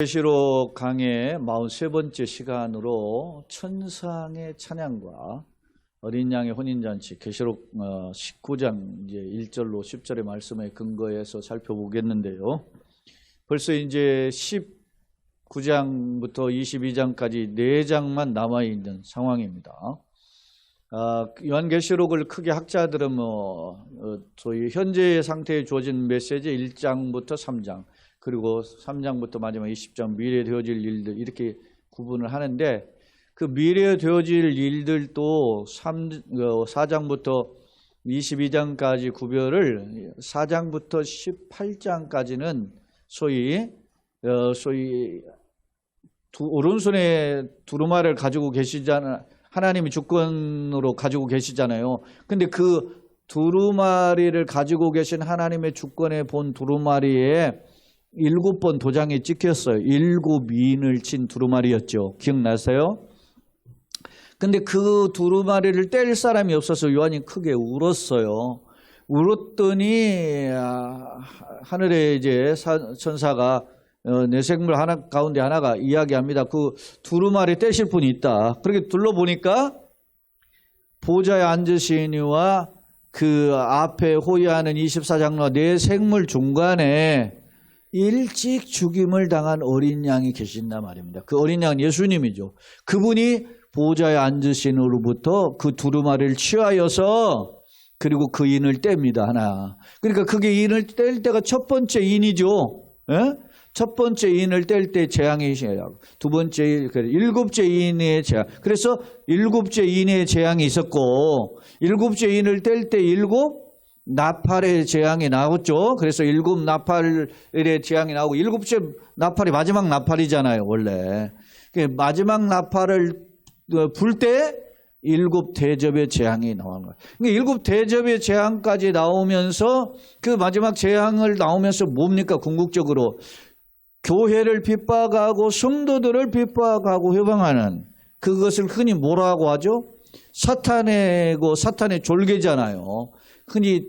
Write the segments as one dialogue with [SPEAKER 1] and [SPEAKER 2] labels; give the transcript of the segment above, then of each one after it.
[SPEAKER 1] 계시록 강의 43번째 시간으로 천상의 찬양과 어린 양의 혼인잔치, 계시록 19장 이제 1절로 10절의 말씀에 근거해서 살펴보겠는데요. 벌써 이제 19장부터 22장까지 4장만 남아있는 상황입니다. 요한계시록을 크게 학자들은 소위 현재의 상태에 주어진 메시지 1장부터 3장, 그리고 3장부터 마지막 20장 미래에 되어질 일들 이렇게 구분을 하는데, 그 미래에 되어질 일들도 4장부터 22장까지 구별을 4장부터 18장까지는 소위 오른손에 두루마리를 가지고 계시잖아요. 하나님이 주권으로 가지고 계시잖아요. 근데 그 두루마리를 가지고 계신 하나님의 주권에 본 두루마리에 7번 도장에 찍혔어요. 7인을 친 두루마리였죠. 기억나세요? 근데 그 두루마리를 뗄 사람이 없어서 요한이 크게 울었어요. 울었더니 하늘에 이제 천사가 내 생물 가운데 하나가 이야기합니다. 그 두루마리 떼실 분이 있다. 그렇게 둘러보니까 보좌에 앉으신 이와 그 앞에 호위하는 24장로와 내 생물 중간에 일찍 죽임을 당한 어린 양이 계신단 말입니다. 그 어린 양은 예수님이죠. 그분이 보좌에 앉으신으로부터 그 두루마리를 취하여서 그리고 그 인을 뗍니다. 하나. 그러니까 그게 인을 뗄 때가 첫 번째 인이죠. 예? 첫 번째 인을 뗄 때 재앙이 있어요. 두 번째, 7째 인의 재앙. 그래서 7째 인의 재앙이 있었고, 7째 인을 뗄 때 7 나팔의 재앙이 나왔죠. 그래서 7 나팔의 재앙이 나오고, 7째 나팔이 마지막 나팔이잖아요, 원래. 마지막 나팔을 불 때 7 대접의 재앙이 나오는 거예요. 그러니까 7 대접의 재앙까지 나오면서 그 마지막 재앙을 나오면서 뭡니까? 궁극적으로 교회를 핍박하고 성도들을 핍박하고 회방하는, 그것을 흔히 뭐라고 하죠? 사탄의 졸개잖아요. 흔히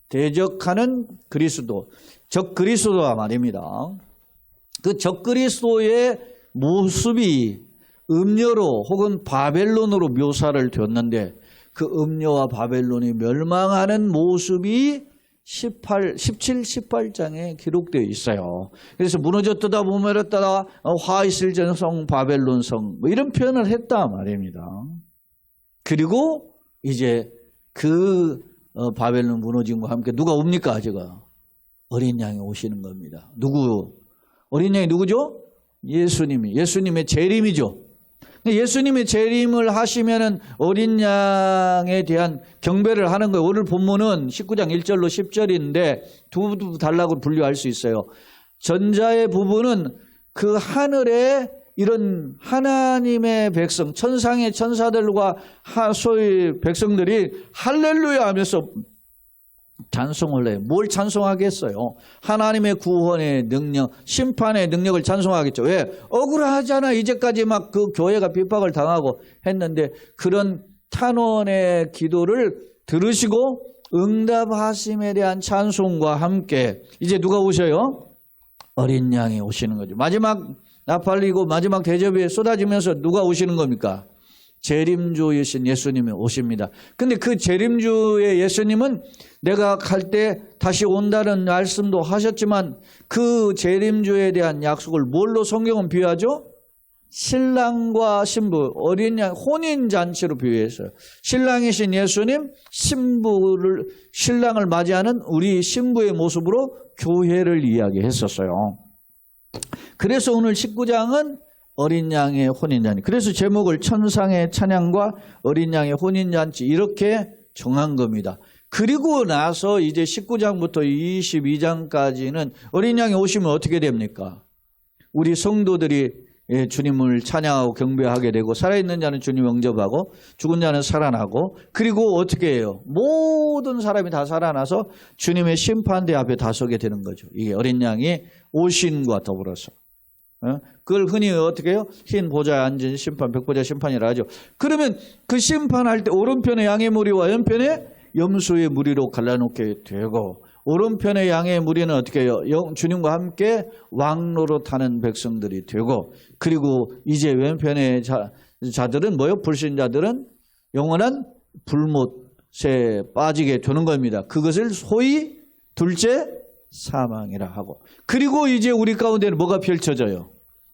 [SPEAKER 1] 대적하는 그리스도, 적 그리스도가 말입니다. 그 적 그리스도의 모습이 음녀로 혹은 바벨론으로 묘사를 되었는데, 그 음녀와 바벨론이 멸망하는 모습이 17, 18장에 기록되어 있어요. 그래서 무너졌다 보멸했다 화 있을 전성 바벨론성 이런 표현을 했다 말입니다. 그리고 이제 그 바벨론 무너짐과 함께 누가 옵니까? 제가 어린 양이 오시는 겁니다. 누구? 어린 양이 누구죠? 예수님의 재림이죠. 예수님의 재림을 하시면은 어린 양에 대한 경배를 하는 거예요. 오늘 본문은 19장 1절로 10절인데 두 단락으로 분류할 수 있어요. 전자의 부분은 그 하늘에 이런 하나님의 백성, 천상의 천사들과 소위 백성들이 할렐루야 하면서 찬송을 해요. 뭘 찬송하겠어요? 하나님의 구원의 능력, 심판의 능력을 찬송하겠죠. 왜? 억울하잖아. 이제까지 막 그 교회가 핍박을 당하고 했는데, 그런 탄원의 기도를 들으시고 응답하심에 대한 찬송과 함께 이제 누가 오셔요? 어린 양이 오시는 거죠. 마지막 나팔리고 마지막 대접이 쏟아지면서 누가 오시는 겁니까? 재림주이신 예수님이 오십니다. 근데 그 재림주의 예수님은 내가 갈 때 다시 온다는 말씀도 하셨지만, 그 재림주에 대한 약속을 뭘로 성경은 비유하죠? 신랑과 신부, 어린 양 혼인잔치로 비유했어요. 신랑이신 예수님, 신랑을 맞이하는 우리 신부의 모습으로 교회를 이야기했었어요. 그래서 오늘 19장은 어린 양의 혼인잔치. 그래서 제목을 천상의 찬양과 어린 양의 혼인잔치 이렇게 정한 겁니다. 그리고 나서 이제 19장부터 22장까지는 어린 양이 오시면 어떻게 됩니까? 우리 성도들이 주님을 찬양하고 경배하게 되고, 살아있는 자는 주님 영접하고 죽은 자는 살아나고, 그리고 어떻게 해요? 모든 사람이 다 살아나서 주님의 심판대 앞에 다 서게 되는 거죠. 이게 어린 양이 오신과 더불어서. 그걸 흔히 어떻게 해요? 흰 보좌에 앉은 심판, 백보자 심판이라 하죠. 그러면 그 심판할 때 오른편에 양의 무리와 왼편에 염소의 무리로 갈라놓게 되고, 오른편의 양의 무리는 어떻게 해요? 주님과 함께 왕로로 타는 백성들이 되고, 그리고 이제 왼편의 자들은 뭐요? 불신자들은 영원한 불못에 빠지게 되는 겁니다. 그것을 소위 둘째 사망이라 하고, 그리고 이제 우리 가운데는 뭐가 펼쳐져요?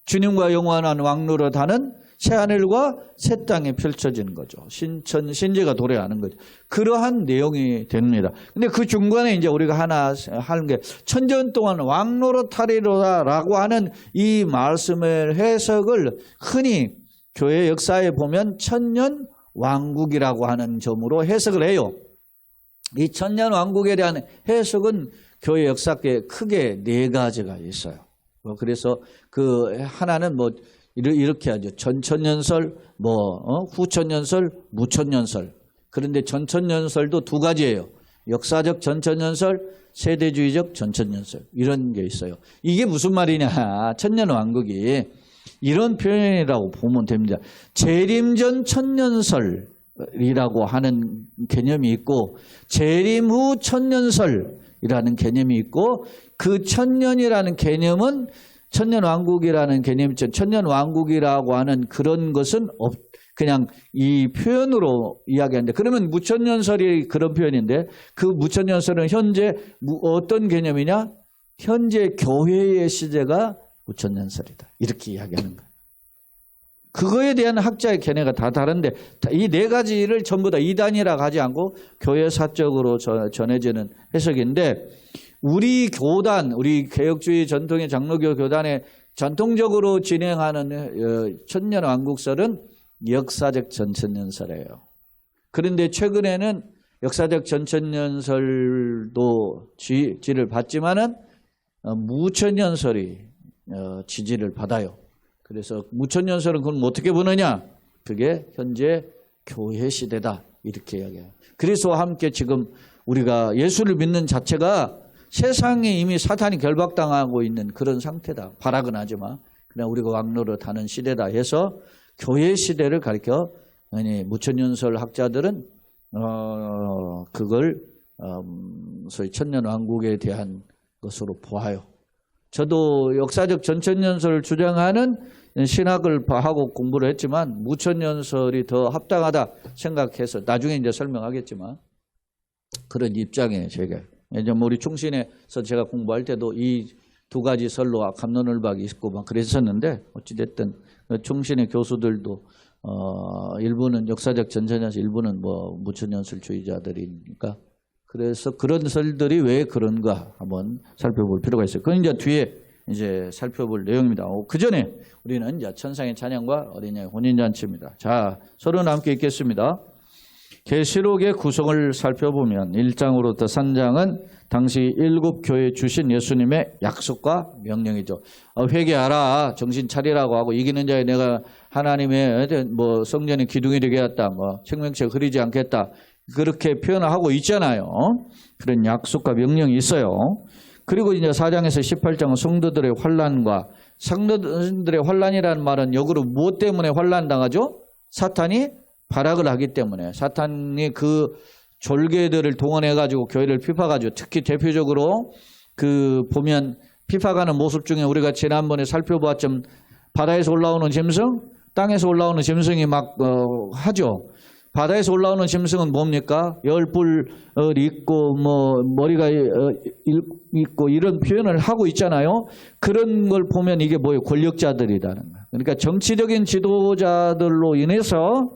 [SPEAKER 1] 주님과 영원한 왕로로 타는 새하늘과 새 땅에 펼쳐지는 거죠. 신천 신제가 도래하는 거죠. 그러한 내용이 됩니다. 근데 그 중간에 이제 우리가 하나 하는 게, 천년 동안 왕로로 타리로다라고 하는 이 말씀의 해석을 흔히 교회 역사에 보면 천년 왕국이라고 하는 점으로 해석을 해요. 이 천년 왕국에 대한 해석은 교회 역사에 크게 네 가지가 있어요. 그래서 그 하나는 뭐 이렇게 하죠. 전천년설, 후천년설, 무천년설. 그런데 전천년설도 두 가지예요. 역사적 전천년설, 세대주의적 전천년설. 이런 게 있어요. 이게 무슨 말이냐. 천년왕국이 이런 표현이라고 보면 됩니다. 재림전 천년설이라고 하는 개념이 있고, 재림 후 천년설이라는 개념이 있고, 그 천년이라는 개념은 천년왕국이라는 개념이 있죠. 천년왕국이라고 하는 그런 것은 그냥 이 표현으로 이야기하는데, 그러면 무천년설이 그런 표현인데, 그 무천년설은 현재 어떤 개념이냐? 현재 교회의 시대가 무천년설이다. 이렇게 이야기하는 거예요. 그거에 대한 학자의 견해가 다 다른데, 이 네 가지를 전부 다 이단이라고 하지 않고 교회사적으로 전해지는 해석인데, 우리 교단, 우리 개혁주의 전통의 장로교 교단에 전통적으로 진행하는 천년왕국설은 역사적 전천년설이에요. 그런데 최근에는 역사적 전천년설도 지지를 받지만은 무천년설이 지지를 받아요. 그래서 무천년설은 그럼 어떻게 보느냐? 그게 현재 교회 시대다. 이렇게 이야기해요. 그래서 함께 지금 우리가 예수를 믿는 자체가 세상에 이미 사탄이 결박당하고 있는 그런 상태다. 발악은 하지만 그냥 우리가 왕로로 타는 시대다 해서 교회 시대를 가리켜 무천년설 학자들은 그걸 소위 천년왕국에 대한 것으로 보아요. 저도 역사적 전천년설을 주장하는 신학을 하고 공부를 했지만 무천년설이 더 합당하다 생각해서 나중에 이제 설명하겠지만 그런 입장이에요. 제가 우리 충신에서 제가 공부할 때도 이 두 가지 설로 갑론을박이 있고 막 그랬었는데, 어찌됐든 충신의 교수들도 일부는 역사적 전천년설, 일부는 뭐 무천년설주의자들이니까, 그래서 그런 설들이 왜 그런가 한번 살펴볼 필요가 있어요. 그건 이제 뒤에 이제 살펴볼 내용입니다. 그 전에 우리는 이제 천상의 찬양과 어린이의 혼인잔치입니다. 자, 서로는 함께 읽겠습니다. 계시록의 구성을 살펴보면 1장으로부터 3장은 당시 7교회에 주신 예수님의 약속과 명령이죠. 회개하라, 정신 차리라고 하고, 이기는 자에 내가 하나님의 뭐 성전의 기둥이 되겠다, 뭐 생명책 흐리지 않겠다, 그렇게 표현을 하고 있잖아요. 그런 약속과 명령이 있어요. 그리고 이제 4장에서 18장은 성도들의 환난과, 성도들의 환난이라는 말은 역으로 무엇 때문에 환난당하죠? 사탄이 발악을 하기 때문에, 사탄이 그 졸개들을 동원해가지고 교회를 피파가지고, 특히 대표적으로 그 보면 피파가는 모습 중에 우리가 지난번에 살펴보았지만 바다에서 올라오는 짐승, 땅에서 올라오는 짐승이 막 하죠. 바다에서 올라오는 짐승은 뭡니까? 열뿔 있고 뭐 머리가 있고 이런 표현을 하고 있잖아요. 그런 걸 보면 이게 뭐예요? 권력자들이라는 거예요. 그러니까 정치적인 지도자들로 인해서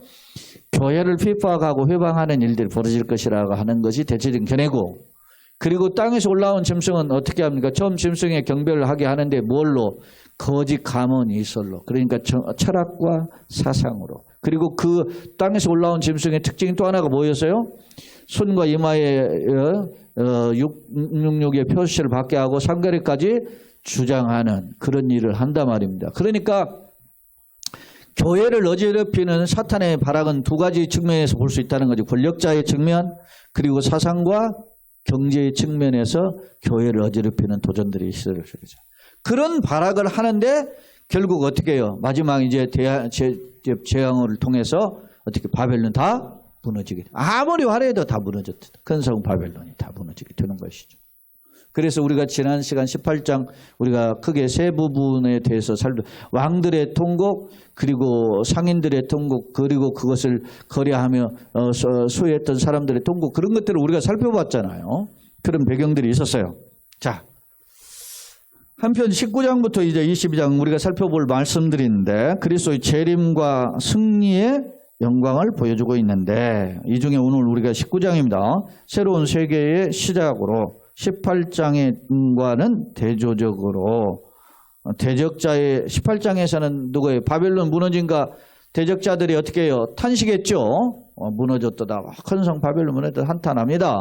[SPEAKER 1] 교회를 핍박하고 회방하는 일들이 벌어질 것이라고 하는 것이 대체적인 견해고, 그리고 땅에서 올라온 짐승은 어떻게 합니까? 처음 짐승에 경배를 하게 하는데 뭘로? 거짓 가문 이설로, 그러니까 철학과 사상으로. 그리고 그 땅에서 올라온 짐승의 특징이 또 하나가 뭐였어요? 손과 이마에 666의 표시를 받게 하고 상거리까지 주장하는 그런 일을 한단 말입니다. 그러니까 교회를 어지럽히는 사탄의 발악은 두 가지 측면에서 볼 수 있다는 거죠. 권력자의 측면, 그리고 사상과 경제의 측면에서 교회를 어지럽히는 도전들이 있어요. 그런 발악을 하는데 결국 어떻게 해요? 마지막 이제 재앙을 통해서 어떻게 바벨론 다 무너지게 돼. 아무리 화려해도 다 무너졌다. 큰 성 바벨론이 다 무너지게 되는 것이죠. 그래서 우리가 지난 시간 18장 우리가 크게 세 부분에 대해서 왕들의 통곡, 그리고 상인들의 통곡, 그리고 그것을 거래하며 소유했던 사람들의 통곡, 그런 것들을 우리가 살펴봤잖아요. 그런 배경들이 있었어요. 자, 한편 19장부터 이제 22장 우리가 살펴볼 말씀들인데 그리스도의 재림과 승리의 영광을 보여주고 있는데 이 중에 오늘 우리가 19장입니다. 새로운 세계의 시작으로 18장과는 대조적으로 대적자의 18장에서는 누구예요? 바벨론 무너진가 대적자들이 어떻게 해요? 탄식했죠. 무너졌다. 큰 성 바벨론 무너졌다 한탄합니다.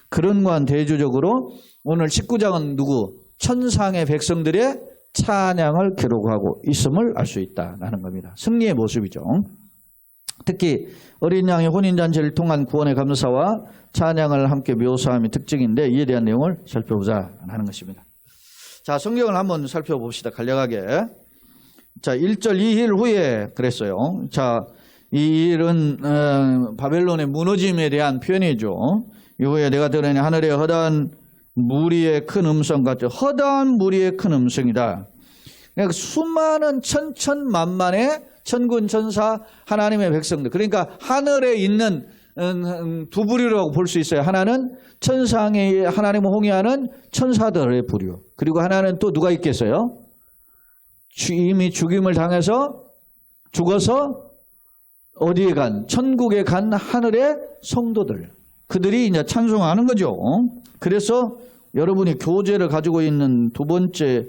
[SPEAKER 1] 그런 거와는 대조적으로 오늘 19장은 누구? 천상의 백성들의 찬양을 기록하고 있음을 알 수 있다는 겁니다. 승리의 모습이죠. 특히 어린 양의 혼인잔치를 통한 구원의 감사와 찬양을 함께 묘사함이 특징인데 이에 대한 내용을 살펴보자 하는 것입니다. 자, 성경을 한번 살펴봅시다. 간략하게. 자, 1절 2일 후에 그랬어요. 자, 이 일은 바벨론의 무너짐에 대한 표현이죠. 이후에 내가 들으니 하늘의 허다한 무리의 큰 음성 같죠. 허다한 무리의 큰 음성이다. 그러니까 수많은 천천만만의 천군 천사 하나님의 백성들. 그러니까 하늘에 있는 두 부류라고 볼 수 있어요. 하나는 천상에 하나님을 홍해하는 천사들의 부류. 그리고 하나는 또 누가 있겠어요? 이미 죽임을 당해서 죽어서 어디에 간? 천국에 간 하늘의 성도들. 그들이 이제 찬송하는 거죠. 그래서 여러분이 교재를 가지고 있는 두 번째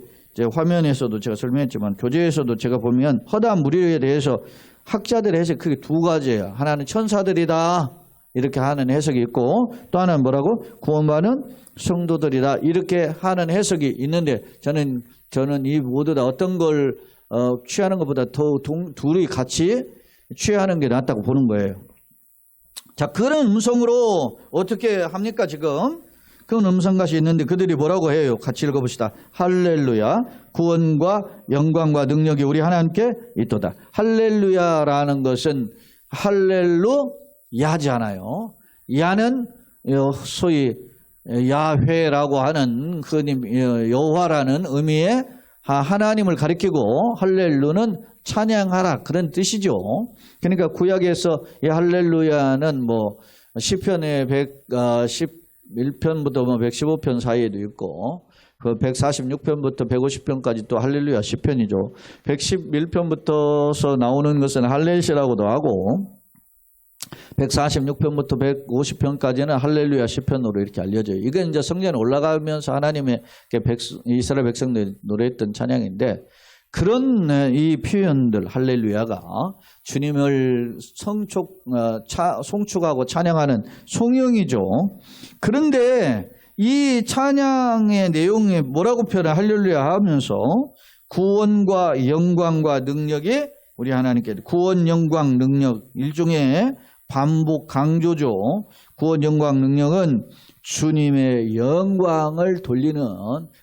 [SPEAKER 1] 화면에서도 제가 설명했지만 교재에서도 제가 보면 허다한 무리에 대해서 학자들의 해석이 크게 두 가지예요. 하나는 천사들이다 이렇게 하는 해석이 있고 또 하나는 뭐라고? 구원받은 성도들이다 이렇게 하는 해석이 있는데 저는 이 모두 다 어떤 걸 취하는 것보다 더 둘이 같이 취하는 게 낫다고 보는 거예요. 자, 그런 음성으로 어떻게 합니까 지금? 그런 음성같이 있는데 그들이 뭐라고 해요? 같이 읽어봅시다. 할렐루야, 구원과 영광과 능력이 우리 하나님께 있도다. 할렐루야라는 것은 할렐루야잖아요. 야는 소위 야훼라고 하는 여호와라는 의미의 하나님을 가리키고 할렐루는 찬양하라 그런 뜻이죠. 그러니까 구약에서 이 할렐루야는 뭐 시편의 111편부터 115편 사이에도 있고 그 146편부터 150편까지 또 할렐루야 시편이죠. 111편부터서 나오는 것은 할렐시라고도 하고 146편부터 150편까지는 할렐루야 시편으로 이렇게 알려져요. 이건 이제 성전에 올라가면서 하나님의 이스라엘 백성들이 노래했던 찬양인데 그런 이 표현들 할렐루야가 주님을 송축하고 찬양하는 송영이죠. 그런데 이 찬양의 내용이 뭐라고 표현을 할렐루야 하면서 구원과 영광과 능력이 우리 하나님께 구원, 영광, 능력 일종의 반복 강조죠. 구원, 영광, 능력은 주님의 영광을 돌리는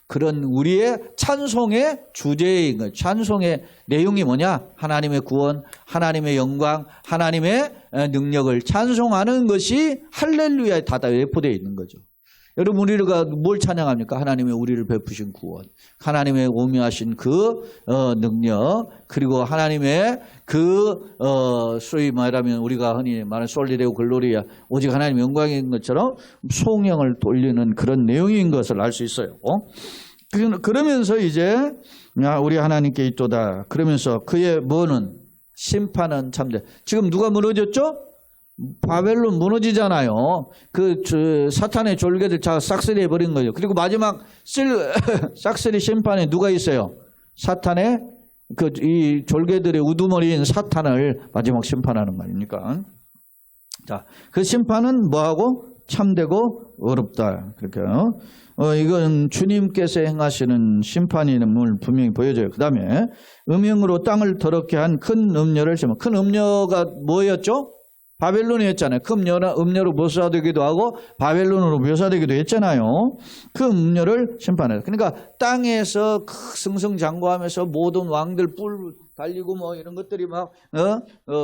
[SPEAKER 1] 그런 우리의 찬송의 주제인 거예요. 찬송의 내용이 뭐냐? 하나님의 구원, 하나님의 영광, 하나님의 능력을 찬송하는 것이 할렐루야에 다 내포되어 있는 거죠. 여러분 우리가 뭘 찬양합니까? 하나님의 우리를 베푸신 구원, 하나님의 오묘하신 그 능력, 그리고 하나님의 소위 말하면 우리가 흔히 말하는 솔리데오 글로리아, 오직 하나님의 영광인 것처럼 송영을 돌리는 그런 내용인 것을 알 수 있어요. 그러면서 이제 우리 하나님께 있도다. 그러면서 그의 뭐는 심판은 참돼. 지금 누가 무너졌죠? 바벨론 무너지잖아요. 사탄의 졸개들 다 싹쓸이 해버린 거예요. 그리고 마지막 싹쓸이 심판에 누가 있어요? 사탄의 이 졸개들의 우두머리인 사탄을 마지막 심판하는 거 아닙니까? 자, 그 심판은 뭐하고? 참되고 어렵다. 그렇게요. 이건 주님께서 행하시는 심판임을 분명히 보여줘요. 그 다음에 음영으로 땅을 더럽게 한 큰 음녀를 심어. 큰 음녀가 뭐였죠? 바벨론이었잖아요. 큰 음녀로 묘사되기도 하고 바벨론으로 묘사되기도 했잖아요. 그 음녀를 심판해요. 그러니까 땅에서 승승장구하면서 모든 왕들 뿔 달리고 뭐 이런 것들이 막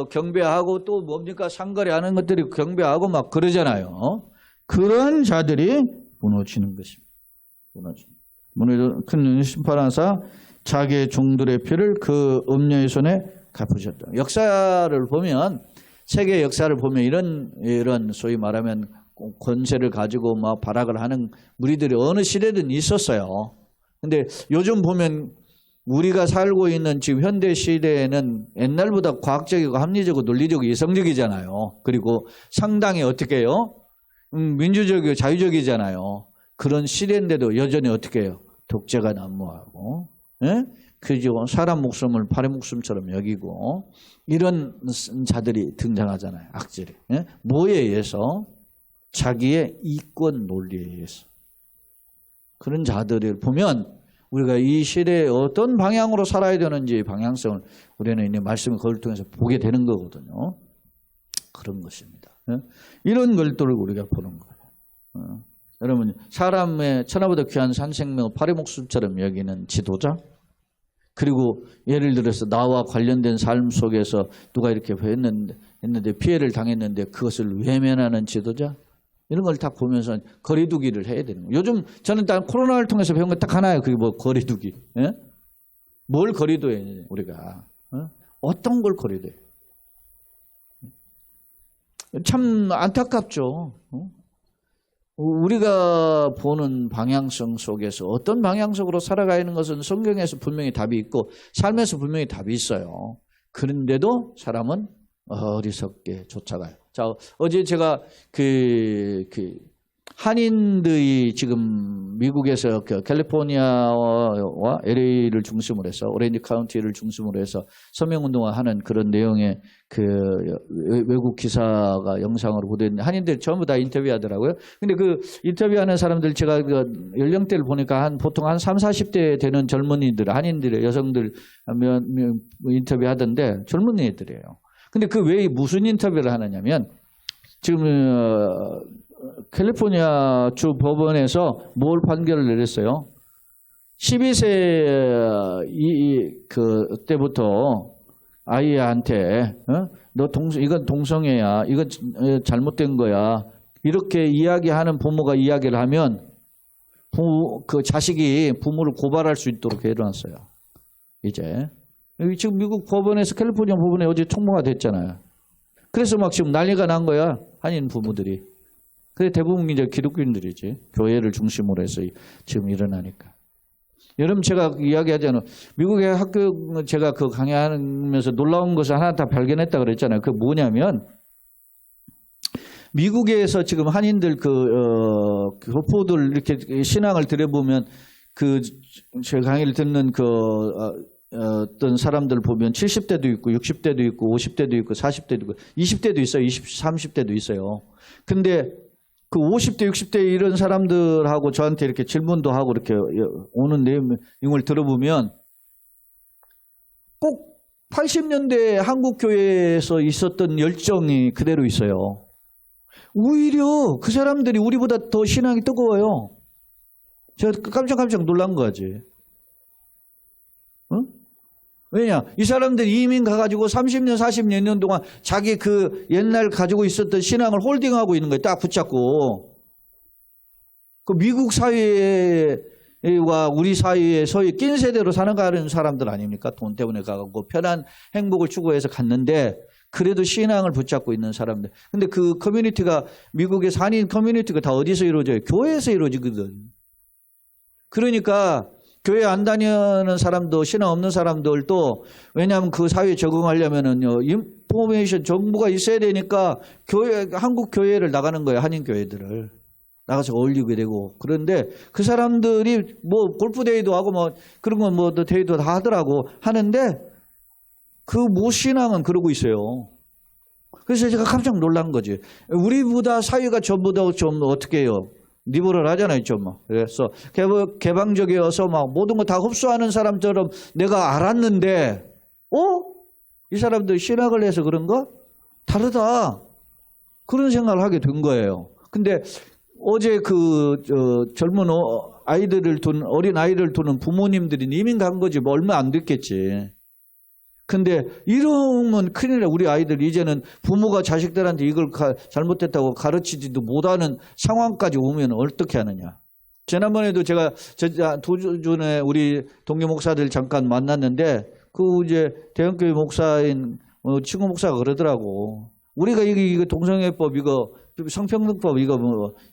[SPEAKER 1] 경배하고 또 뭡니까 상거래하는 것들이 경배하고 막 그러잖아요. 그런 자들이 무너지는 것입니다. 무너진 큰 심판하사 자기의 종들의 피를 그 음녀의 손에 갚으셨다. 역사를 보면 세계 역사를 보면 이런 소위 말하면 권세를 가지고 막 발악을 하는 무리들이 어느 시대든 있었어요. 근데 요즘 보면 우리가 살고 있는 지금 현대 시대에는 옛날보다 과학적이고 합리적이고 논리적이고 이성적이잖아요. 그리고 상당히 어떻게 해요? 민주적이고 자유적이잖아요. 그런 시대인데도 여전히 어떻게 해요? 독재가 난무하고, 예? 그죠? 사람 목숨을 팔의 목숨처럼 여기고 이런 자들이 등장하잖아요. 악질이. 예? 뭐에 의해서? 자기의 이권 논리에 의해서. 그런 자들을 보면 우리가 이 시대에 어떤 방향으로 살아야 되는지 방향성을 우리는 이 말씀을 그걸 통해서 보게 되는 거거든요. 그런 것입니다. 예? 이런 것들을 우리가 보는 거예요. 여러분, 사람의 천하보다 귀한 산 생명을 팔의 목숨처럼 여기는 지도자, 그리고 예를 들어서 나와 관련된 삶 속에서 누가 이렇게 했는데 피해를 당했는데 그것을 외면하는 지도자, 이런 걸 딱 보면서 거리두기를 해야 되는 거예요. 요즘 저는 딱 코로나를 통해서 배운 거 딱 하나예요. 그게 뭐 거리두기. 예? 뭘 거리둬야 우리가. 어떤 걸 거리둬야. 참 안타깝죠. 우리가 보는 방향성 속에서 어떤 방향성으로 살아가는 것은 성경에서 분명히 답이 있고 삶에서 분명히 답이 있어요. 그런데도 사람은 어리석게 쫓아가요. 자, 어제 제가 한인들이 지금 미국에서 캘리포니아와 LA를 중심으로 해서 오렌지 카운티를 중심으로 해서 서명운동을 하는 그런 내용의 외국 기사가 영상으로 보도했는데 한인들 전부 다 인터뷰하더라고요. 근데 그 인터뷰하는 사람들 제가 그 연령대를 보니까 보통 한 30, 40대 되는 젊은이들, 한인들의 여성들 인터뷰하던데 젊은이들이에요. 근데 그 외에 무슨 인터뷰를 하느냐면 지금 캘리포니아 주 법원에서 뭘 판결을 내렸어요? 12세 그때부터 아이한테 이건 동성애야, 이건 잘못된 거야, 이렇게 이야기하는 부모가 이야기를 하면 그 자식이 부모를 고발할 수 있도록 해놨어요. 이제 지금 미국 법원에서 캘리포니아 법원에 어제 총무가 됐잖아요. 그래서 막 지금 난리가 난 거야, 한인 부모들이. 그래 대부분 이제 기독교인들이지, 교회를 중심으로 해서 지금 일어나니까. 여러분, 제가 이야기하자면 미국의 학교 제가 그 강의하면서 놀라운 것을 하나 다 발견했다 그랬잖아요. 그게 뭐냐면 미국에서 지금 한인들 교포들 이렇게 신앙을 들여보면 제 강의를 듣는 어떤 사람들 보면 70대도 있고 60대도 있고 50대도 있고 40대도 있고 20대도 있어요. 20, 30대도 있어요. 근데 그 50대, 60대 이런 사람들하고 저한테 이렇게 질문도 하고 이렇게 오는 내용을 들어보면 꼭 80년대 한국 교회에서 있었던 열정이 그대로 있어요. 오히려 그 사람들이 우리보다 더 신앙이 뜨거워요. 제가 깜짝 놀란 거지. 응? 왜냐? 이 사람들이 이민 가가지고 30년, 40년 동안 자기 그 옛날 가지고 있었던 신앙을 홀딩하고 있는 거예요. 딱 붙잡고. 그 미국 사회와 우리 사회에 소위 낀 세대로 살아가는 사람들 아닙니까? 돈 때문에 가고 편한 행복을 추구해서 갔는데 그래도 신앙을 붙잡고 있는 사람들. 근데 그 커뮤니티가 미국의 산인 커뮤니티가 다 어디서 이루어져요? 교회에서 이루어지거든. 그러니까 교회 안 다니는 사람도 신앙 없는 사람들도 왜냐하면 그 사회에 적응하려면은요 인포메이션 정보가 있어야 되니까 한국 교회를 나가는 거예요. 한인 교회들을 나가서 어울리게 되고. 그런데 그 사람들이 뭐 골프 데이도 하고 뭐 그런 건 뭐 데이도 다 하더라고 하는데 그 모신앙은 그러고 있어요. 그래서 제가 깜짝 놀란 거지. 우리보다 사회가 전보다 좀 어떻게 해요? 리버럴 하잖아요, 좀. 그래서 개방적이어서 막 모든 거 다 흡수하는 사람처럼 내가 알았는데, 이 사람들 신학을 해서 그런가? 다르다. 그런 생각을 하게 된 거예요. 근데 어제 젊은 어린 아이를 두는 부모님들이 이민 간 거지, 뭐 얼마 안 됐겠지. 근데 이러면 큰일 나. 우리 아이들 이제는 부모가 자식들한테 이걸 잘못됐다고 가르치지도 못하는 상황까지 오면 어떻게 하느냐. 지난번에도 제가 2주 전에 우리 동료 목사들 잠깐 만났는데 그 이제 대형교회 목사인 친구 목사가 그러더라고. 우리가 이거 동성애법 이거 성평등법 이거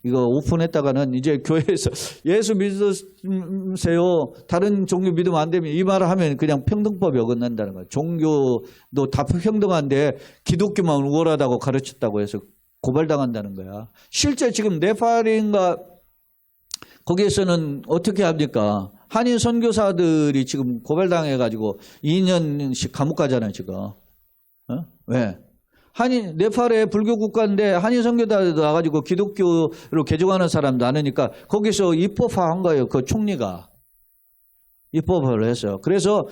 [SPEAKER 1] 오픈했다가는 이제 교회에서 예수 믿으세요. 다른 종교 믿으면 안 되면 이 말을 하면 그냥 평등법이 어긋난다는 거야. 종교도 다 평등한데 기독교만 우월하다고 가르쳤다고 해서 고발당한다는 거야. 실제 지금 네팔인가 거기에서는 어떻게 합니까? 한인 선교사들이 지금 고발당해가지고 2년씩 감옥 가잖아요, 지금. 왜? 네팔의 불교 국가인데 한인 선교사들 나가지고 기독교로 개종하는 사람도 많으니까 거기서 입법화한 거예요, 그 총리가. 입법을 했어요. 그래서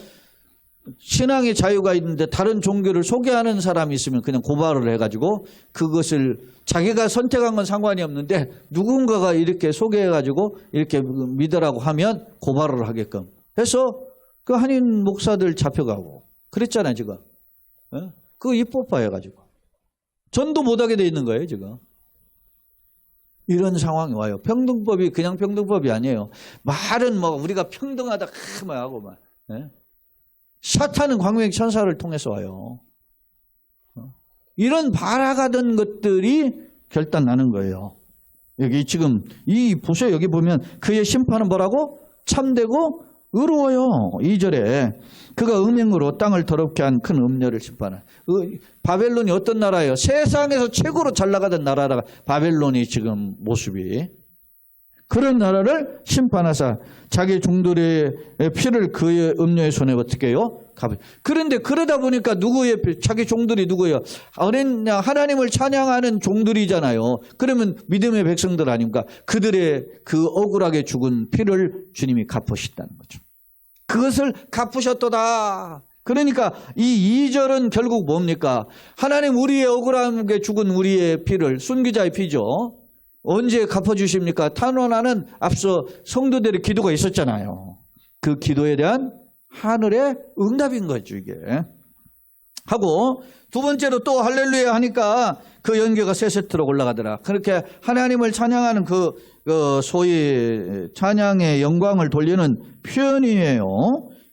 [SPEAKER 1] 신앙의 자유가 있는데 다른 종교를 소개하는 사람이 있으면 그냥 고발을 해가지고 그것을 자기가 선택한 건 상관이 없는데 누군가가 이렇게 소개해가지고 이렇게 믿으라고 하면 고발을 하게끔 해서 그 한인 목사들 잡혀가고 그랬잖아요, 지금. 그거 입법화해가지고. 전도 못하게 돼 있는 거예요, 지금. 이런 상황이 와요. 평등법이 그냥 평등법이 아니에요. 말은 뭐 우리가 평등하다 막 하고 막. 사탄은 광명의 천사를 통해서 와요. 이런 바라가던 것들이 결단나는 거예요. 여기 지금 보세요. 여기 보면 그의 심판은 뭐라고? 참되고 의로워요. 2절에 그가 음행으로 땅을 더럽게 한 큰 음녀를 심판한. 바벨론이 어떤 나라예요? 세상에서 최고로 잘 나가던 나라라 바벨론이 지금 모습이. 그런 나라를 심판하사 자기 종들의 피를 그의 음녀의 손에 어떻게 해요? 그런데 그러다 보니까 누구의 자기 종들이 누구예요? 어린 하나님을 찬양하는 종들이잖아요. 그러면 믿음의 백성들 아닙니까? 그들의 그 억울하게 죽은 피를 주님이 갚으셨다는 거죠. 그것을 갚으셨도다. 그러니까 이 2절은 결국 뭡니까? 하나님 우리의 억울하게 죽은 우리의 피를, 순교자의 피죠. 언제 갚아주십니까? 탄원하는 앞서 성도들의 기도가 있었잖아요. 그 기도에 대한 하늘의 응답인 거죠, 이게. 하고 두 번째로 또 할렐루야 하니까 그 연계가 세 세트로 올라가더라. 그렇게 하나님을 찬양하는 그 소위 찬양의 영광을 돌리는 표현이에요.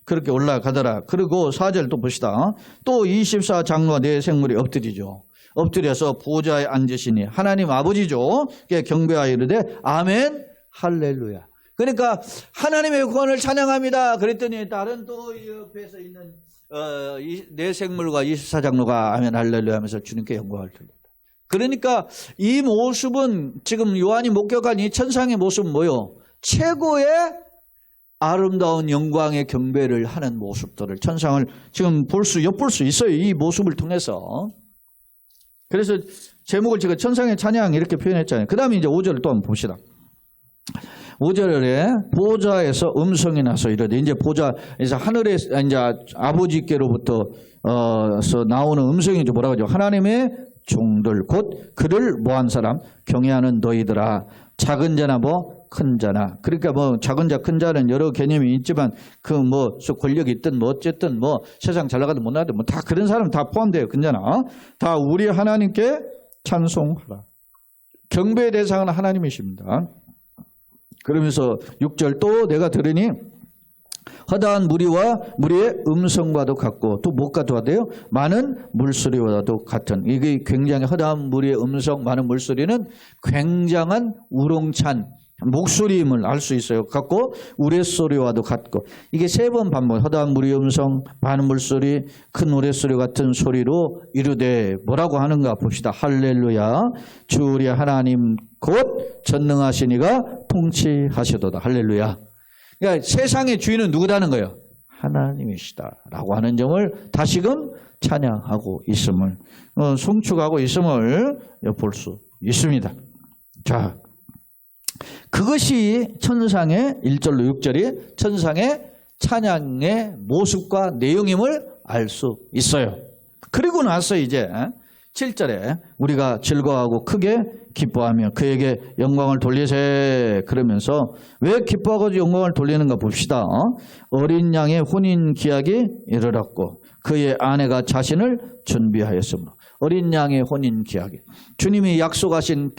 [SPEAKER 1] 그렇게 올라가더라. 그리고 4절 또 봅시다. 또 24장로와 네 생물이 엎드리죠. 엎드려서 보좌에 앉으시니 하나님 아버지죠. 경배하여 이르되 아멘 할렐루야. 그러니까 하나님의 구원을 찬양합니다. 그랬더니 다른 또 옆에서 있는 네 생물과 24장로가 아멘 할렐루야 하면서 주님께 영광을 돌린다. 그러니까 이 모습은 지금 요한이 목격한 이 천상의 모습은 뭐요? 최고의 아름다운 영광의 경배를 하는 모습들을 천상을 지금 엿볼 수 있어요. 이 모습을 통해서. 그래서 제목을 제가 천상의 찬양 이렇게 표현했잖아요. 그 다음에 이제 5절을 또 한번 봅시다. 5절에 보좌에서 음성이 나서 이르되 이제 보좌에서 하늘에 이제 아버지께로부터 나오는 음성이 이제 뭐라고 하죠? 하나님의 종들 곧 그를 모한 사람 경외하는 너희들아 작은 자나 큰 자나. 그러니까 작은 자 큰 자는 여러 개념이 있지만 그 권력이 있든 어쨌든 세상 잘 나가든 못 나가든 다 그런 사람 다 포함돼요. 근자나 다 우리 하나님께 찬송하라. 경배의 대상은 하나님이십니다. 그러면서 6절 또 내가 들으니 허다한 무리와 무리의 음성과도 같고 또 무엇과도 같아요? 많은 물소리와도 같은. 이게 굉장히 허다한 무리의 음성 많은 물소리는 굉장한 우렁찬 목소리임을 알 수 있어요. 같고 우레소리와도 같고 이게 3번 반복. 허다한 무리의 음성 많은 물소리 큰 우레소리 같은 소리로 이르되 뭐라고 하는가 봅시다. 할렐루야 주 우리 하나님 곧 전능하신 이가 통치하시도다. 할렐루야. 그러니까 세상의 주인은 누구다는 거예요? 하나님이시다라고 하는 점을 다시금 찬양하고 있음을 송축하고 있음을 볼 수 있습니다. 자, 그것이 천상의 1절로 6절이 천상의 찬양의 모습과 내용임을 알 수 있어요. 그리고 나서 이제 7절에 우리가 즐거워하고 크게 기뻐하며 그에게 영광을 돌리세. 그러면서 왜 기뻐하고 영광을 돌리는가 봅시다. 어린 양의 혼인 기약이 이르렀고 그의 아내가 자신을 준비하였으므로. 어린 양의 혼인 기약이 주님이 약속하신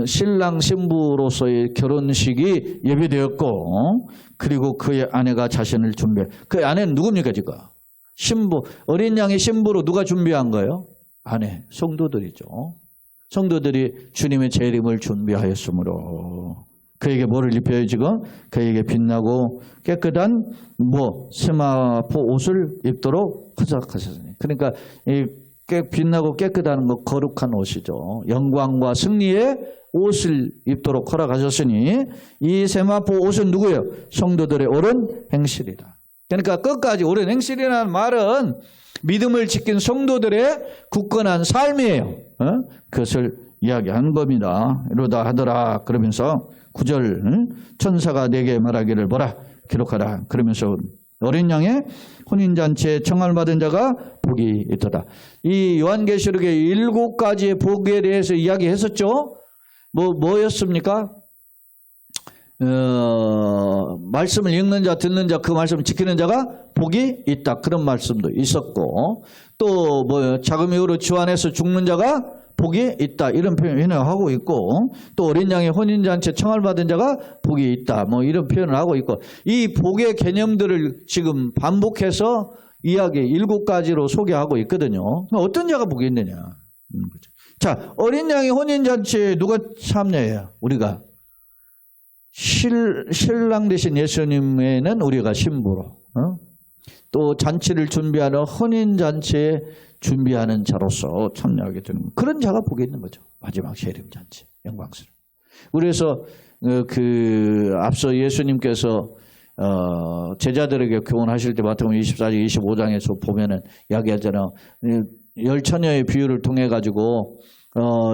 [SPEAKER 1] 신랑 신부로서의 결혼식이 예비되었고, 그리고 그의 아내가 자신을 준비해. 그 아내는 누굽니까 지금? 신부. 어린 양의 신부로 누가 준비한 거예요? 아내. 성도들이죠. 성도들이 주님의 재림을 준비하였으므로 그에게 뭐를 입혀요 지금? 그에게 빛나고 깨끗한 세마포 옷을 입도록 허락하셨으니. 그러니까 이 빛나고 깨끗한 거 거룩한 옷이죠. 영광과 승리의 옷을 입도록 허락하셨으니 이 세마포 옷은 누구예요? 성도들의 옳은 행실이다. 그러니까 끝까지 옳은 행실이라는 말은 믿음을 지킨 성도들의 굳건한 삶이에요. 그것을 이야기한 겁니다. 이러다 하더라 그러면서 9절 천사가 내게 말하기를 보라 기록하라 그러면서 어린 양의 혼인잔치에 청함을 받은 자가 복이 있도다. 이 요한계시록의 7가지의 복에 대해서 이야기했었죠. 뭐였습니까? 말씀을 읽는 자 듣는 자 그 말씀을 지키는 자가 복이 있다. 그런 말씀도 있었고 또 자금 이후로 주 안에서 죽는 자가 복이 있다. 이런 표현을 하고 있고 또 어린 양의 혼인잔치에 청함을 받은 자가 복이 있다. 이런 표현을 하고 있고 이 복의 개념들을 지금 반복해서 이야기 7가지로 소개하고 있거든요. 어떤 자가 복이 있느냐. 자, 어린 양의 혼인잔치에 누가 참여해요? 우리가. 신랑 되신 예수님에는 우리가 신부로 또 잔치를 준비하는 혼인잔치에 준비하는 자로서 참여하게 되는 그런 자가 복이 있는 거죠. 마지막 재림잔치 영광스러워. 그래서 앞서 예수님께서 제자들에게 교훈하실 때 마태복음 24장 25장에서 보면은 이야기하잖아요. 열처녀의 비유를 통해 가지고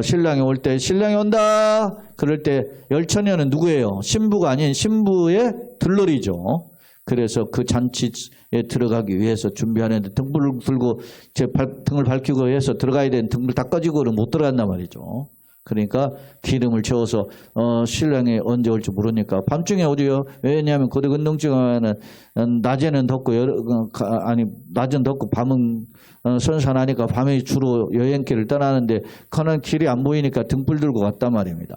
[SPEAKER 1] 신랑이 올 때 신랑이 온다 그럴 때 열처녀는 누구예요? 신부가 아닌 신부의 들러리죠. 그래서 그 잔치에 들어가기 위해서 준비하는데 등불을 들고 등을 밝히고 해서 들어가야 되는 등불 다 꺼지고는 못 들어간단 말이죠. 그러니까 기름을 채워서 신랑이 언제 올지 모르니까 밤중에 오지요. 왜냐하면 고대근동증은 낮에는 덥고 낮은 덥고 밤은 선선하니까 밤에 주로 여행길을 떠나는데 그는 길이 안 보이니까 등불 들고 갔단 말입니다.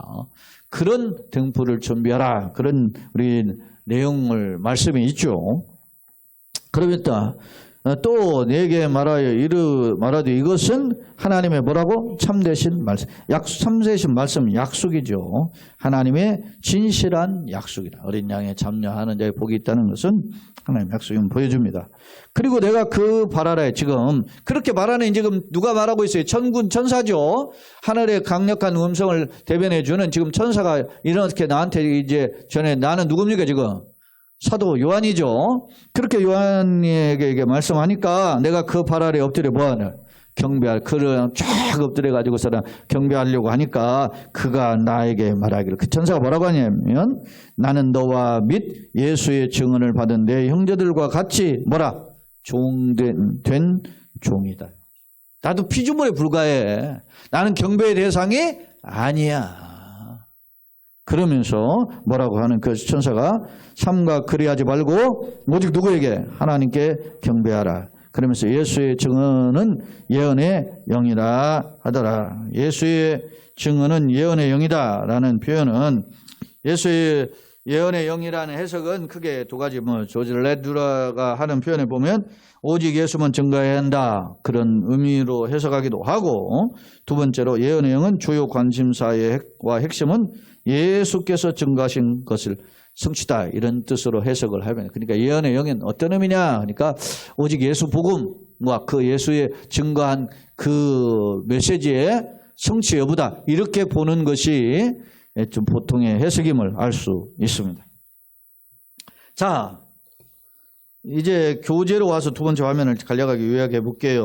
[SPEAKER 1] 그런 등불을 준비하라. 그런 우리 내용을 말씀이 있죠. 그러니까 또 내게 말하되 이것은 하나님의 뭐라고? 참되신 말씀. 참되신 말씀 약속이죠. 하나님의 진실한 약속이다. 어린 양에 참여하는 자의 복이 있다는 것은 하나님의 약속임을 보여줍니다. 그리고 내가 바라라에 지금 그렇게 말하는 지금 누가 말하고 있어요? 천사죠. 하늘의 강력한 음성을 대변해 주는 지금 천사가 이렇게 나한테 이제 전에 나는 누굽니까 지금? 사도 요한이죠. 그렇게 요한에게 말씀하니까 내가 발 아래 엎드려 뭐하냐? 그를 쫙 엎드려가지고서는 경배하려고 하니까 그가 나에게 말하기를 그 천사가 뭐라고 하냐면 나는 너와 및 예수의 증언을 받은 내 형제들과 같이 된 종이다. 나도 피조물에 불과해. 나는 경배의 대상이 아니야. 그러면서 뭐라고 하는 그 천사가 삼가 그리하지 말고 오직 누구에게? 하나님께 경배하라. 그러면서 예수의 증언은 예언의 영이라 하더라. 예수의 증언은 예언의 영이다 라는 표현은 예수의 예언의 영이라는 해석은 크게 두 가지 조지 레두라가 하는 표현에 보면 오직 예수만 증거해야 한다 그런 의미로 해석하기도 하고 두 번째로 예언의 영은 주요 관심사의 핵심은 예수께서 증거하신 것을 성취다 이런 뜻으로 해석을 하면 그러니까 예언의 영은 어떤 의미냐 그러니까 오직 예수 복음과 그 예수의 증거한 그 메시지의 성취 여부다 이렇게 보는 것이 좀 보통의 해석임을 알 수 있습니다. 자 이제 교재로 와서 두 번째 화면을 간략하게 요약해 볼게요.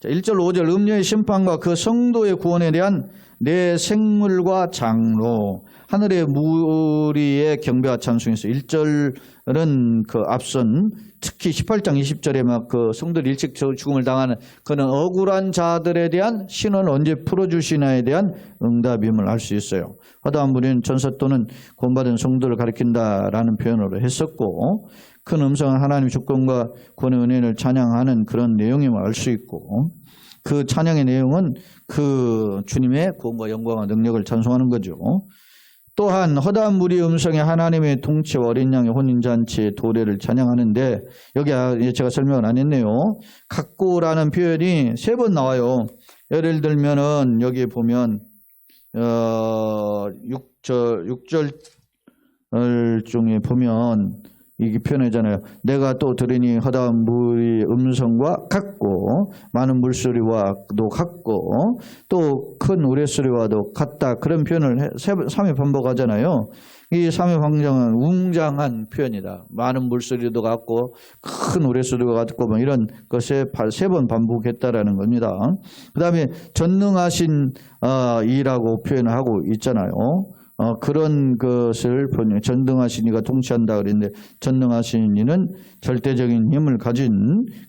[SPEAKER 1] 자, 1절 5절 음녀의 심판과 그 성도의 구원에 대한 내 생물과 장로 하늘의 무리의 경배와 찬송에서 1절은 그 앞선 특히 18장 20절에 막 그 성도들이 일찍 죽음을 당하는 그는 억울한 자들에 대한 신원을 언제 풀어주시나에 대한 응답임을 알 수 있어요. 허다한 무리는 전사 또는 구원받은 성도를 가리킨다라는 표현으로 했었고 큰 음성은 하나님의 주권과 구원의 은혜를 찬양하는 그런 내용임을 알 수 있고 그 찬양의 내용은 그 주님의 구원과 영광과 능력을 찬송하는 거죠. 또한 허다한 무리의 음성에 하나님의 통치와 어린 양의 혼인잔치의 도래를 찬양하는데 여기 제가 설명을 안 했네요. 갖고라는 표현이 3번 나와요. 예를 들면은 여기에 보면 6절 중에 보면 이게 표현하잖아요. 내가 또 들으니 허다한 무리의 음성과 같고 많은 물소리와도 같고 또 큰 우레소리와도 같다. 그런 표현을 3회 반복하잖아요. 이 3회 방정은 웅장한 표현이다. 많은 물소리도 같고 큰 우레소리가 같고 뭐 이런 것에 3번 반복했다라는 겁니다. 그 다음에 전능하신 이라고 표현하고 있잖아요. 그런 것을 전능하신 이가 통치한다 그랬는데 전능하신 이는 절대적인 힘을 가진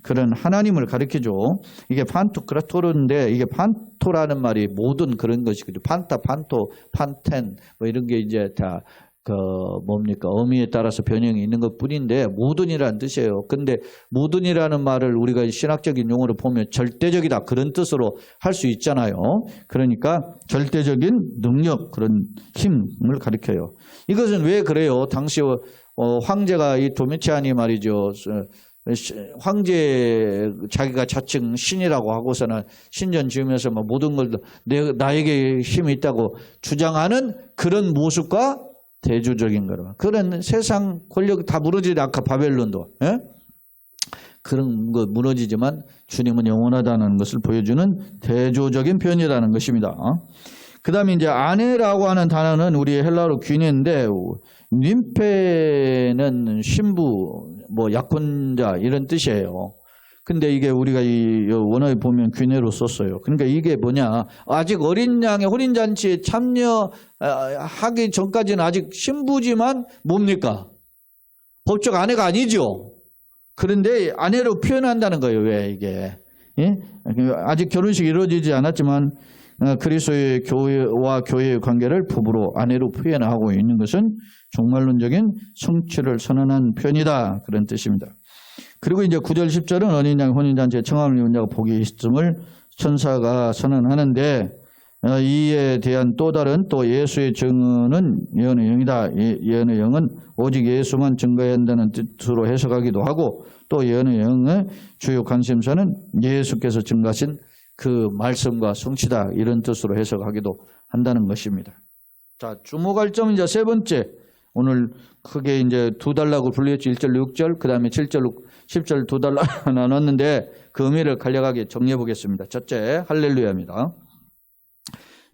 [SPEAKER 1] 그런 하나님을 가리키죠. 이게 판토크라토르인데 이게 판토라는 말이 모든 그런 것이거든요. 판타, 판토, 판텐 뭐 이런 게 이제 다 뭡니까? 의미에 따라서 변형이 있는 것 뿐인데 모든이라는 뜻이에요. 근데 모든이라는 말을 우리가 신학적인 용어로 보면 절대적이다 그런 뜻으로 할 수 있잖아요. 그러니까 절대적인 능력 그런 힘을 가리켜요. 이것은 왜 그래요? 당시 황제가 이 도미치안이 말이죠. 황제 자기가 자칭 신이라고 하고서는 신전 지으면서 뭐 모든 걸 나에게 힘이 있다고 주장하는 그런 모습과 대조적인 거로. 그런 세상 권력이 다 무너지지 아까 바벨론도. 예? 그런 거 무너지지만 주님은 영원하다는 것을 보여주는 대조적인 표현이라는 것입니다. 그 다음에 이제 아내라고 하는 단어는 우리 헬라어로 귀인인데 님페는 신부, 뭐 약혼자 이런 뜻이에요. 근데 이게 우리가 이 원어에 보면 귀내로 썼어요. 그러니까 이게 뭐냐. 아직 어린 양의 혼인잔치에 참여하기 전까지는 아직 신부지만 뭡니까? 법적 아내가 아니죠. 그런데 아내로 표현한다는 거예요. 왜 이게. 예? 아직 결혼식이 이루어지지 않았지만 그리스도의 교회와 교회의 관계를 부부로 아내로 표현하고 있는 것은 종말론적인 성취를 선언한 표현이다. 그런 뜻입니다. 그리고 이제 9절 10절은 어린 양 혼인잔치에 청함을 입은 자가 복이 있음을 천사가 선언하는데 이에 대한 또 다른 또 예수의 증언은 예언의 영이다. 예언의 영은 오직 예수만 증거해야 한다는 뜻으로 해석하기도 하고 또 예언의 영의 주요 관심사는 예수께서 증거하신 그 말씀과 성취다. 이런 뜻으로 해석하기도 한다는 것입니다. 자, 주목할 점은 이제 3번째. 오늘 크게 이제 2단락으로 분류했죠. 1절, 6절, 그 다음에 7절, 10절 2단락 나눴는데 그 의미를 간략하게 정리해 보겠습니다. 첫째, 할렐루야입니다.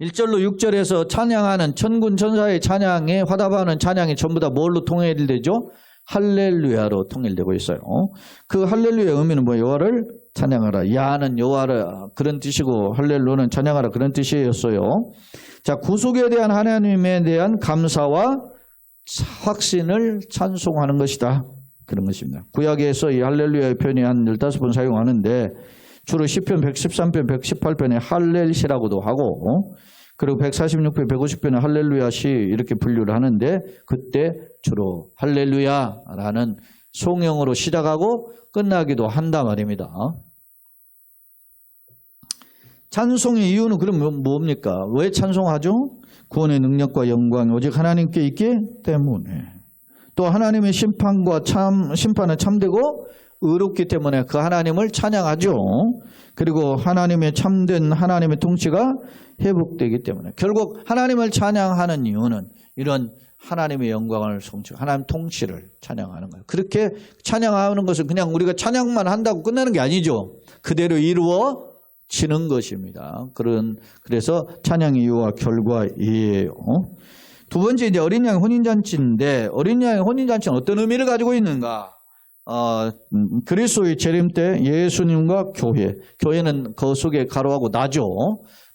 [SPEAKER 1] 1절로 6절에서 찬양하는 천군 천사의 찬양에 화답하는 찬양이 전부 다 뭘로 통일되죠? 할렐루야로 통일되고 있어요. 그 할렐루야의 의미는 뭐 여호와를 찬양하라. 야는 여호와를 그런 뜻이고 할렐루야는 찬양하라 그런 뜻이었어요. 자, 구속에 대한 하나님에 대한 감사와 확신을 찬송하는 것이다. 그런 것입니다. 구약에서 이 할렐루야의 표현이 한 15번 사용하는데 주로 시편 113편, 118편에 할렐시라고도 하고 그리고 146편, 150편에 할렐루야시 이렇게 분류를 하는데 그때 주로 할렐루야라는 송영으로 시작하고 끝나기도 한단 말입니다. 찬송의 이유는 그럼 뭡니까? 왜 찬송하죠? 구원의 능력과 영광이 오직 하나님께 있기 때문에 또 하나님의 심판은 참되고 의롭기 때문에 그 하나님을 찬양하죠. 그리고 하나님의 참된 하나님의 통치가 회복되기 때문에 결국 하나님을 찬양하는 이유는 이런 하나님의 영광을 성취하고 하나님 통치를 찬양하는 거예요. 그렇게 찬양하는 것은 그냥 우리가 찬양만 한다고 끝나는 게 아니죠. 그대로 이루어지는 것입니다. 그래서 찬양의 이유와 결과이에요. 두 번째 이제 어린 양의 혼인잔치인데 어린 양의 혼인잔치는 어떤 의미를 가지고 있는가? 그리스도의 재림 때 예수님과 교회는 그 속에 가로하고 나죠.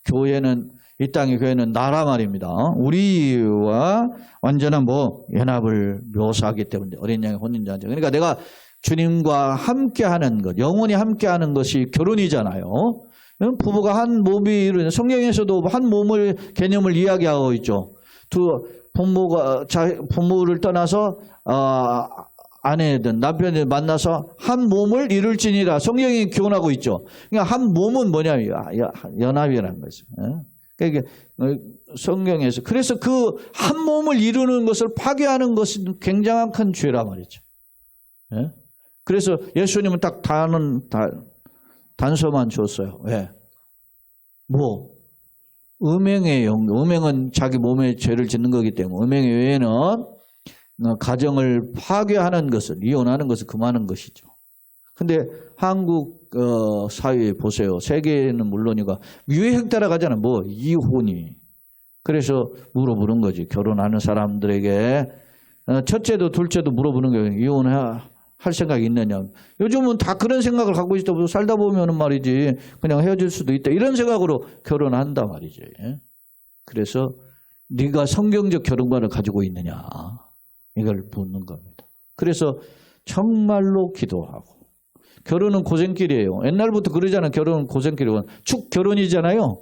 [SPEAKER 1] 교회는 이 땅의 교회는 나라 말입니다. 우리와 완전한 연합을 묘사하기 때문에 어린 양의 혼인잔치. 그러니까 내가 주님과 함께하는 것, 영원히 함께하는 것이 결혼이잖아요. 부부가 한 몸이 이루는 성경에서도 한 몸을 개념을 이야기하고 있죠. 부모를 떠나서 아내든 남편을 만나서 한 몸을 이룰지니라. 성경이 교훈하고 있죠. 그러니까 한 몸은 뭐냐면 연합이라는 거죠. 그러니까 성경에서 그래서 그 한 몸을 이루는 것을 파괴하는 것은 굉장한 큰 죄라 말이죠. 그래서 예수님은 딱 단서만 줬어요. 왜? 음행의 영, 음행은 자기 몸에 죄를 짓는 거기 때문에 음행 외에는 가정을 파괴하는 것을, 이혼하는 것을 금하는 것이죠. 근데 한국 사회에 보세요. 세계는 물론이고 유행 따라가잖아. 이혼이. 그래서 물어보는 거지. 결혼하는 사람들에게 첫째도 둘째도 물어보는 거예요. 이혼할 생각이 있느냐. 요즘은 다 그런 생각을 갖고 있다. 살다 보면은 말이지 그냥 헤어질 수도 있다. 이런 생각으로 결혼한단 말이지. 그래서 네가 성경적 결혼관을 가지고 있느냐. 이걸 묻는 겁니다. 그래서 정말로 기도하고. 결혼은 고생길이에요. 옛날부터 그러잖아요. 결혼은 고생길이고. 축결혼이잖아요.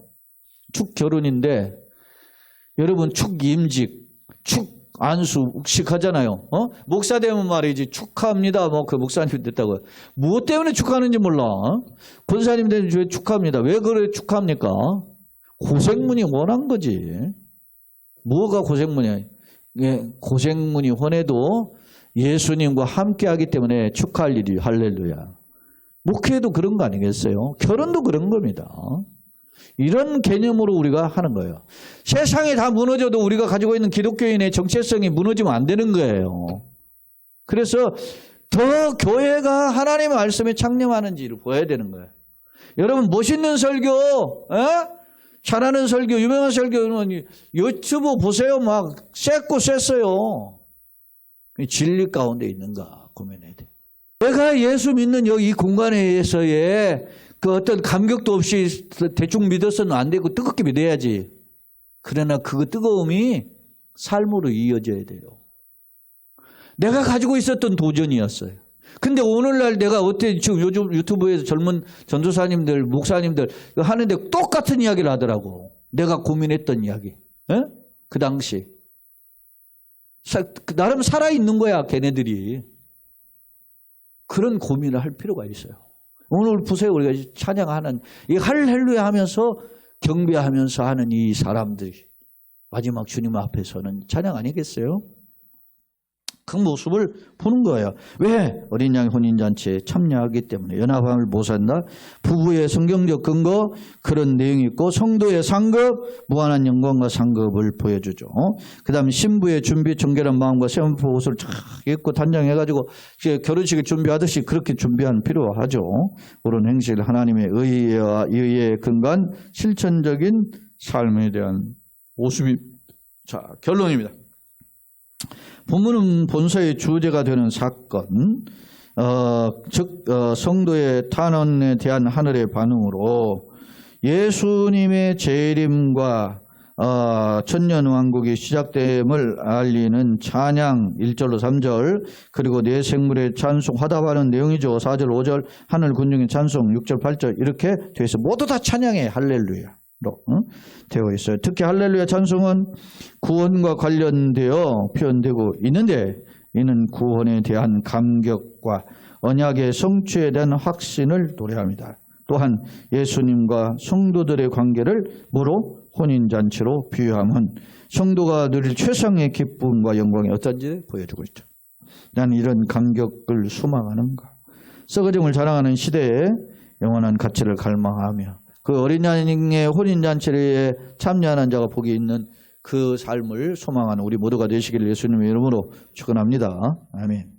[SPEAKER 1] 축결혼인데 여러분 축임직, 축안수, 욱식하잖아요. 목사 되면 말이지 축하합니다. 그 목사님 됐다고. 무엇 때문에 축하하는지 몰라. 권사님 되면 왜 축하합니다. 왜 그래 축하합니까? 고생문이 원한 거지. 뭐가 고생문이야? 고생문이 원해도 예수님과 함께하기 때문에 축하할 일이 할렐루야. 목회도 그런 거 아니겠어요? 결혼도 그런 겁니다. 이런 개념으로 우리가 하는 거예요. 세상이 다 무너져도 우리가 가지고 있는 기독교인의 정체성이 무너지면 안 되는 거예요. 그래서 더 교회가 하나님의 말씀에 창념하는지를 보여야 되는 거예요. 여러분 멋있는 설교, 잘하는 설교, 유명한 설교는 유튜브 보세요. 막 셌고 셌어요. 진리 가운데 있는가 고민해야 돼. 내가 예수 믿는 이 공간에서의 그 어떤 감격도 없이 대충 믿어서는 안 되고 뜨겁게 믿어야지. 그러나 그 뜨거움이 삶으로 이어져야 돼요. 내가 가지고 있었던 도전이었어요. 근데 오늘날 내가 지금 요즘 유튜브에서 젊은 전도사님들, 목사님들 하는데 똑같은 이야기를 하더라고. 내가 고민했던 이야기. 그 당시. 나름 살아있는 거야, 걔네들이. 그런 고민을 할 필요가 있어요. 오늘 보세요. 우리가 찬양하는, 이 할렐루야 하면서 경배하면서 하는 이 사람들이 마지막 주님 앞에서는 찬양 아니겠어요? 그 모습을 보는 거예요. 왜? 어린 양 혼인잔치에 참여하기 때문에. 연합함을 모산다. 부부의 성경적 근거, 그런 내용이 있고, 성도의 상급, 무한한 영광과 상급을 보여주죠. 그 다음에 신부의 준비, 정결한 마음과 세운포 옷을 쫙 입고 단장해가지고 결혼식을 준비하듯이 그렇게 준비하는 필요하죠. 그런 행실, 하나님의 의의에 근거한 실천적인 삶에 대한 모습이. 자, 결론입니다. 본문은 본서의 주제가 되는 사건, 즉 성도의 탄원에 대한 하늘의 반응으로 예수님의 재림과 천년왕국이 시작됨을 알리는 찬양 1절로 3절, 그리고 내 생물의 찬송 화답하는 내용이죠. 4절 5절 하늘 군중의 찬송 6절 8절 이렇게 되어 있어요. 모두 다 찬양해 할렐루야 로 되어 있어요. 특히 할렐루야 찬송은 구원과 관련되어 표현되고 있는데, 이는 구원에 대한 감격과 언약의 성취에 대한 확신을 노래합니다. 또한 예수님과 성도들의 관계를 뭐로? 혼인잔치로 비유하면 성도가 누릴 최상의 기쁨과 영광이 어떤지 보여주고 있죠. 난 이런 감격을 소망하는가. 썩어짐을 자랑하는 시대에 영원한 가치를 갈망하며 그 어린 양의 혼인잔치에 참여하는 자가 복이 있는 그 삶을 소망하는 우리 모두가 되시기를 예수님의 이름으로 축원합니다. 아멘.